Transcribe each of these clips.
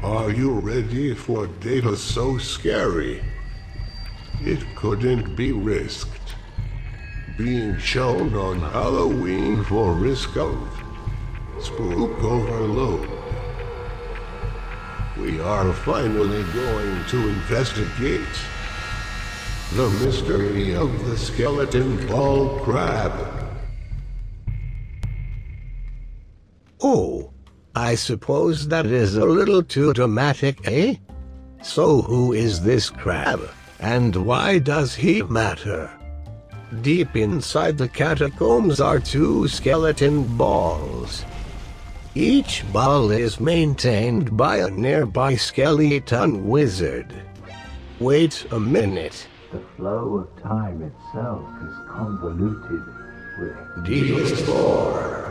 Are you ready for data so scary? It couldn't be risked. Being shown on Halloween for risk of spook overload. We are finally going to investigate the mystery of the skeleton ball crab. Oh, I suppose that is a little too dramatic, eh? So who is this crab, and why does he matter? Deep inside the catacombs are two skeleton balls. Each ball is maintained by a nearby skeleton wizard. Wait a minute. The flow of time itself is convoluted with ds4.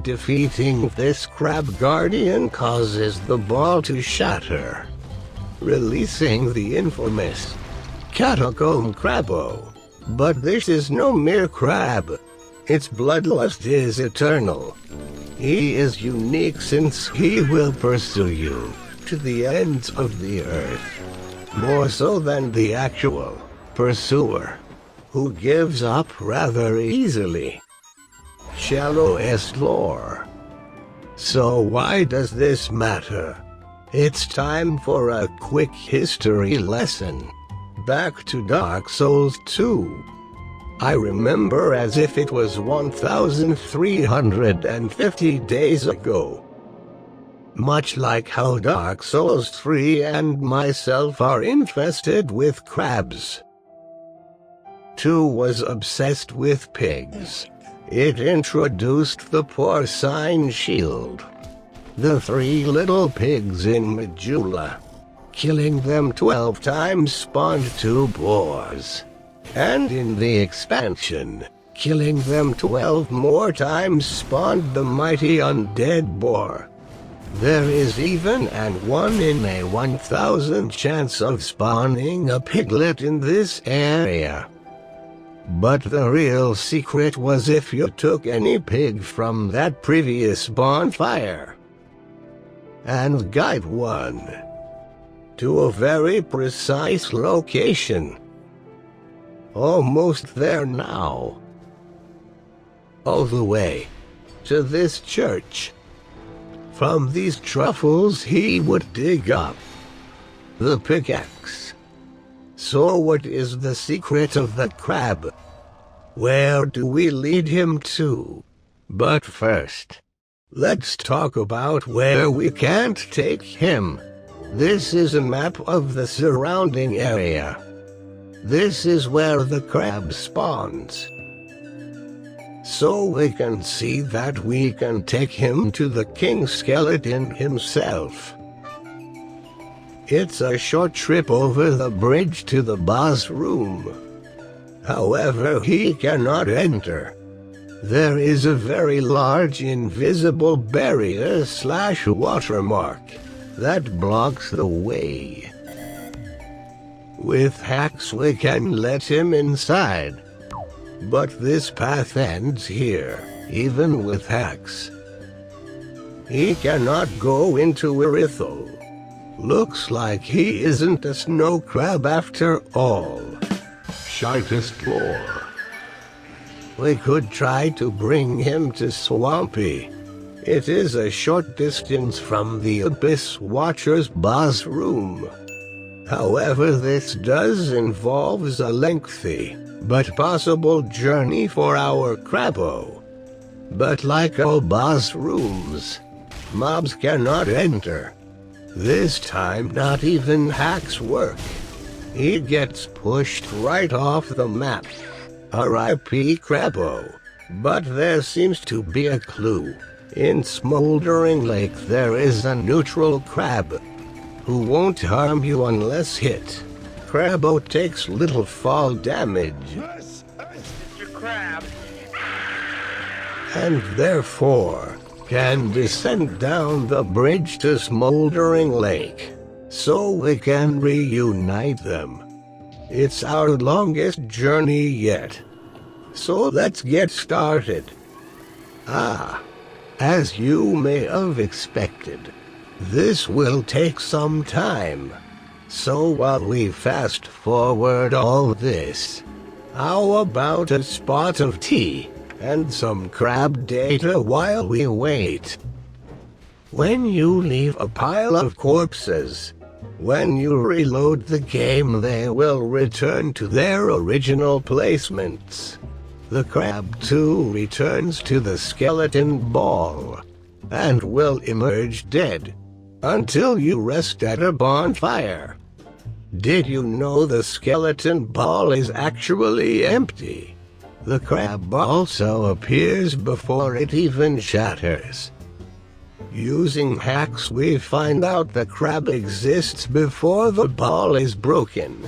Defeating this crab guardian causes the ball to shatter, releasing the infamous Catacomb crabbo. But this is no mere crab. Its bloodlust is eternal. He is unique since he will pursue you to the ends of the earth. More so than the actual pursuer, who gives up rather easily. Shallowest lore. So why does this matter? It's time for a quick history lesson. Back to Dark Souls 2. I remember as if it was 1,350 days ago. Much like how Dark Souls 3 and myself are infested with crabs. 2 was obsessed with pigs. It introduced the porcine shield. The 3 little pigs in Majula. Killing them 12 times spawned 2 boars. And in the expansion, killing them 12 more times spawned the mighty undead boar. There is even an 1 in a 1,000 chance of spawning a piglet in this area. But the real secret was if you took any pig from that previous bonfire and guide one to a very precise location. Almost there now. All the way to this church. From these truffles he would dig up the pickaxe. So what is the secret of the crab? Where do we lead him to? But first, let's talk about where we can't take him. This is a map of the surrounding area. This is where the crab spawns. So we can see that we can take him to the king skeleton himself. It's a short trip over the bridge to the boss room. However, he cannot enter. There is a very large invisible barrier/watermark that blocks the way. With hacks we can let him inside. But this path ends here, even with hacks. He cannot go into Irithel. Looks like he isn't a snow crab after all. Shitest lore. We could try to bring him to Swampy. It is a short distance from the Abyss Watcher's boss room. However, this does involves a lengthy but possible journey for our crabbo. But like all boss rooms, mobs cannot enter. This time not even hacks work. He gets pushed right off the map. R.I.P. Crabbo. But there seems to be a clue. In Smoldering Lake there is a neutral crab who won't harm you unless hit. Crabbo takes little fall damage. Mr. Crab. And therefore can descend down the bridge to Smoldering Lake, so we can reunite them. It's our longest journey yet. So let's get started. As you may have expected, This will take some time. So while we fast forward all this, how about a spot of tea and some crab data while we wait? When you leave a pile of corpses, when you reload the game they will return to their original placements. The crab too returns to the skeleton ball, and will emerge dead, until you rest at a bonfire. Did you know the skeleton ball is actually empty? The crab also appears before it even shatters. Using hacks we find out the crab exists before the ball is broken.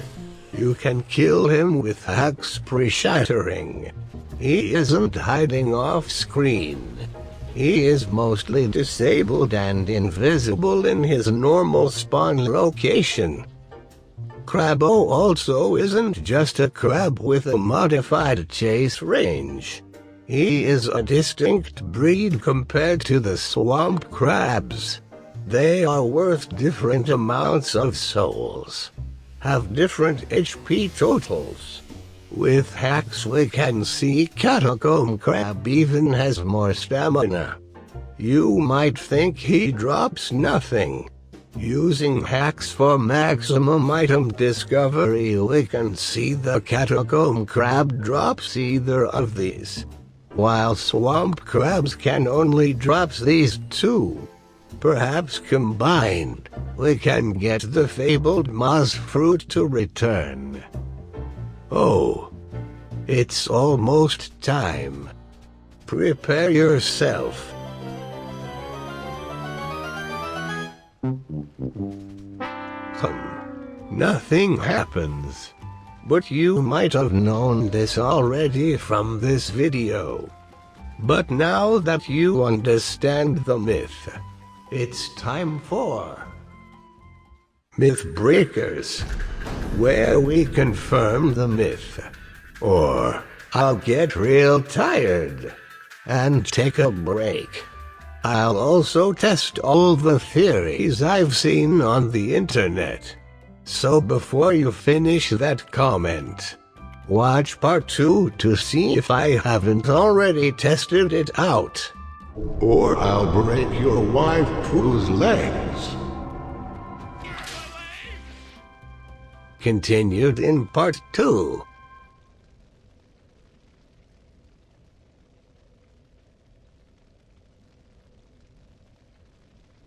You can kill him with hacks pre-shattering. He isn't hiding off screen. He is mostly disabled and invisible in his normal spawn location. Crabbo also isn't just a crab with a modified chase range. He is a distinct breed compared to the swamp crabs. They are worth different amounts of souls, have different HP totals. With hacks we can see Catacomb crab even has more stamina. You might think he drops nothing. Using hacks for maximum item discovery we can see the Catacomb crab drops either of these, while swamp crabs can only drop these two. Perhaps combined, we can get the fabled moss fruit to return. Oh, it's almost time. Prepare yourself. Nothing happens. But you might have known this already from this video. But now that you understand the myth, it's time for Myth Breakers, where we confirm the myth. Or I'll get real tired and take a break. I'll also test all the theories I've seen on the internet. So before you finish that comment, watch part 2 to see if I haven't already tested it out. Or I'll break your wife Prue's legs. Continued in part 2.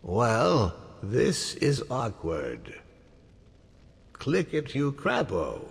Well, this is awkward. Click it, you crabbo.